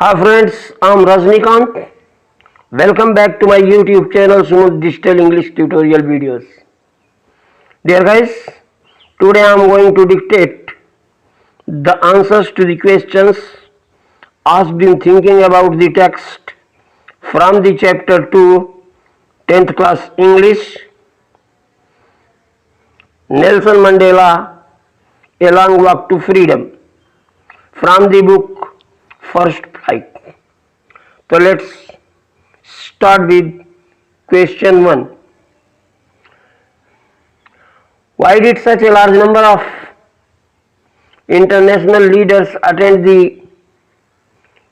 Hi friends, I'm Rajnikant. Welcome back to my YouTube channel Smooth Digital English Tutorial videos. Dear guys, today I'm going to dictate the answers to the questions asked in thinking about the text from the chapter 2, 10th class English, Nelson Mandela, A Long Walk to Freedom, from the book First Flight. So let's start with question 1. Why did such a large number of international leaders attend the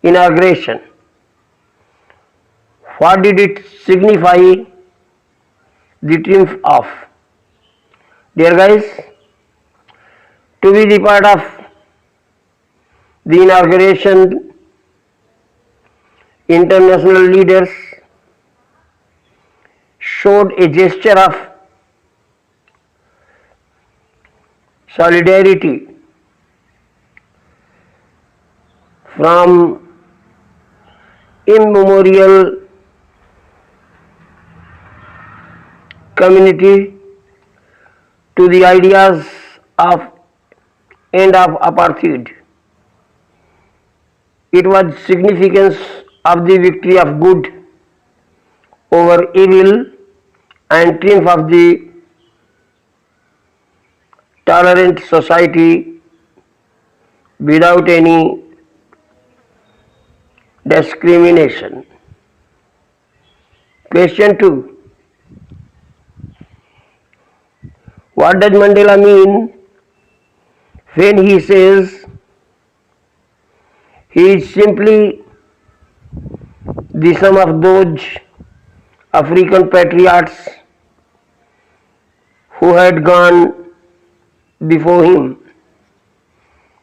inauguration? What did it signify the triumph of? Dear guys, to be the part of the inauguration, international leaders showed a gesture of solidarity from immemorial community to the ideas of end of apartheid. It was significance of the victory of good over evil and triumph of the tolerant society without any discrimination. Question 2. What does Mandela mean when he says he is simply the sum of those African patriots who had gone before him?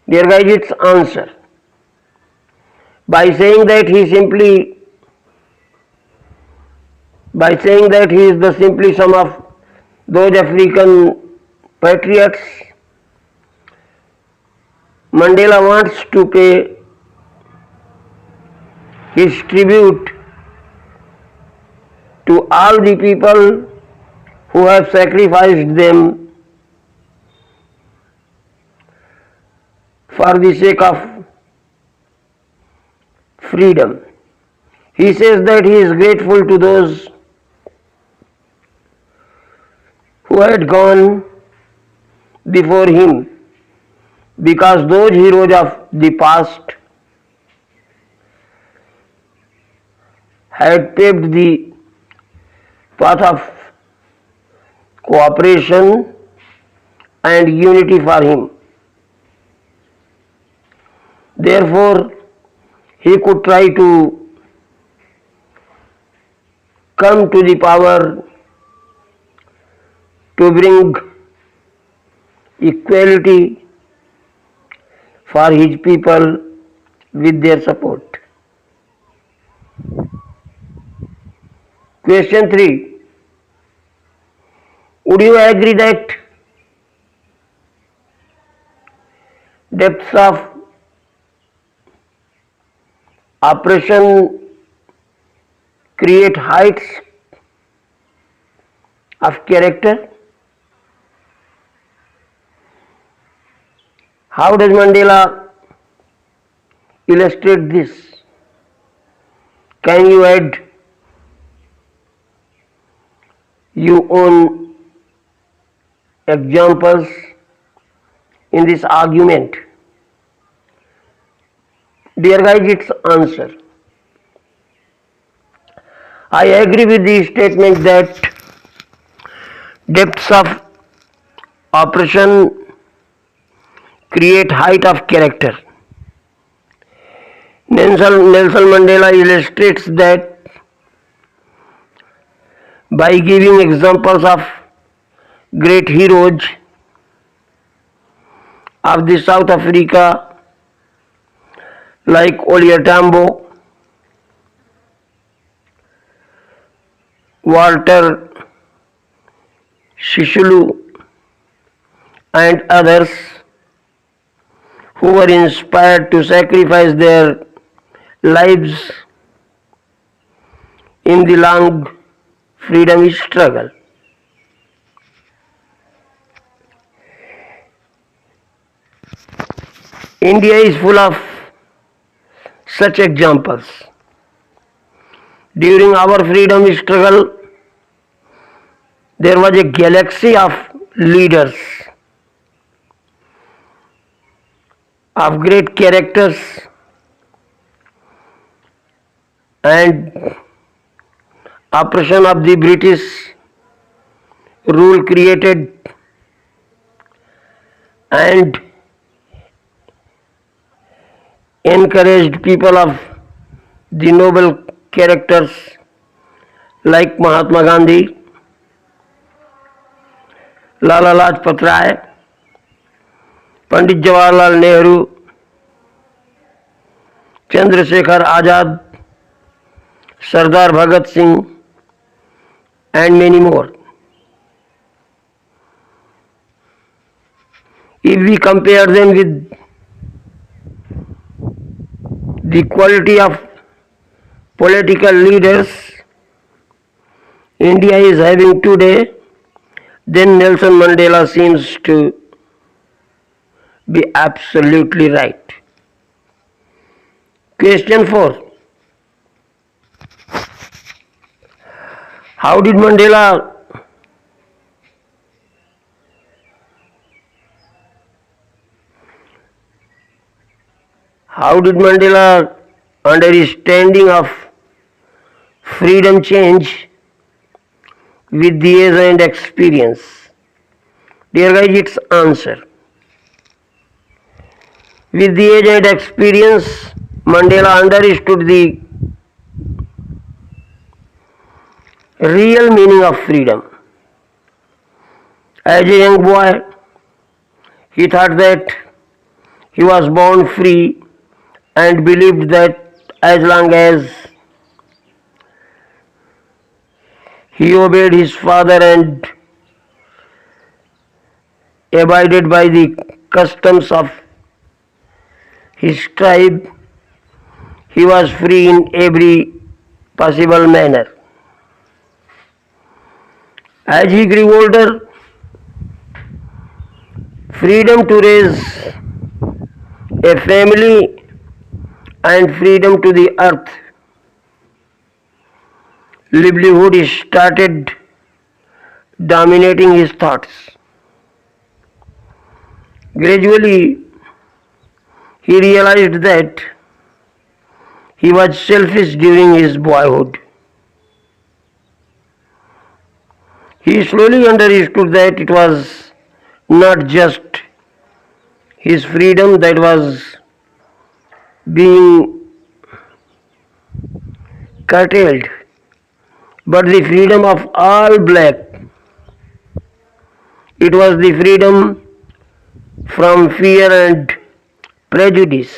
Dear guys, its answer. By saying that he is the simply sum of those African patriots, Mandela wants to pay his tribute to all the people who have sacrificed them for the sake of freedom. He says that he is grateful to those who had gone before him because those heroes of the past had paved the path of cooperation and unity for him. Therefore, he could try to come to the power to bring equality for his people with their support. Question 3. Would you agree that depths of oppression create heights of character? How does Mandela illustrate this? Can you add your own examples in this argument? Dear guys, its answer. I agree with the statement that depths of oppression create height of character. Nelson Mandela illustrates that by giving examples of great heroes of the South Africa like Oliver Tambo, Walter Sisulu and others who were inspired to sacrifice their lives in the long freedom struggle. India is full of such examples. During our freedom struggle, there was a galaxy of leaders, of great characters, and oppression of the British rule created and encouraged people of the noble characters like Mahatma Gandhi, Lala Lajpat Rai, Pandit Jawaharlal Nehru, Chandrasekhar Azad, Sardar Bhagat Singh, and many more. If we compare them with the quality of political leaders India is having today, then Nelson Mandela seems to be absolutely right. Question 4. How did Mandela understanding of freedom change with the age and experience? Dear guys, its answer. With the age and experience, Mandela understood the real meaning of freedom. As a young boy, he thought that he was born free and believed that as long as he obeyed his father and abided by the customs of his tribe, he was free in every possible manner. As he grew older, freedom to raise a family and freedom to the earth, livelihood started dominating his thoughts. Gradually, he realized that he was selfish during his boyhood. He slowly understood that it was not just his freedom that was being curtailed, but the freedom of all black. It was the freedom from fear and prejudice.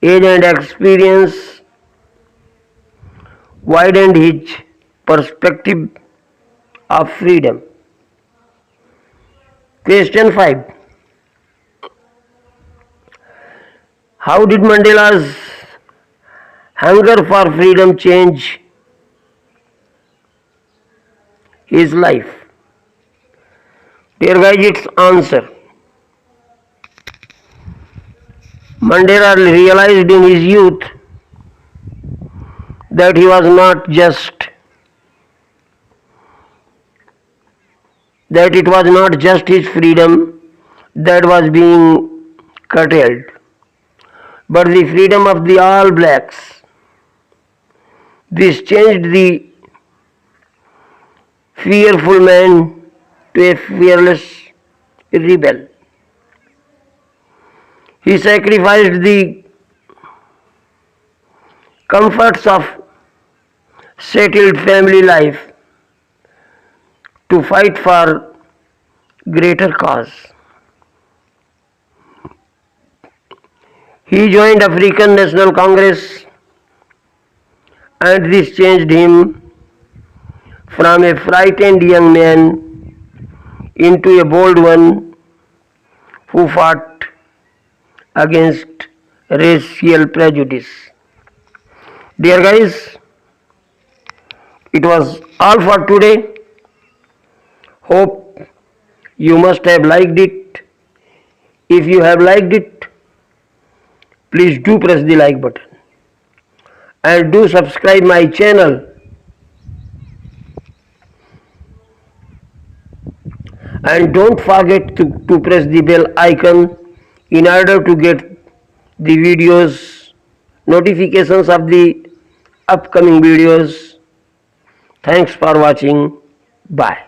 Age and experience widened his perspective of freedom. Question 5. How did Mandela's hunger for freedom change his life? Dear guys, its answer. Mandela realized in his youth that he was not just that it was not just his freedom that was being curtailed, but the freedom of the all blacks. This changed the fearful man to a fearless rebel. He sacrificed the comforts of settled family life to fight for greater cause. He joined African National Congress, and this changed him from a frightened young man into a bold one who fought against racial prejudice. Dear guys, it was all for today. Hope you must have liked it. If you have liked it, please do press the like button and do subscribe my channel, and don't forget to press the bell icon in order to get the videos notifications of the upcoming videos. Thanks for watching. Bye.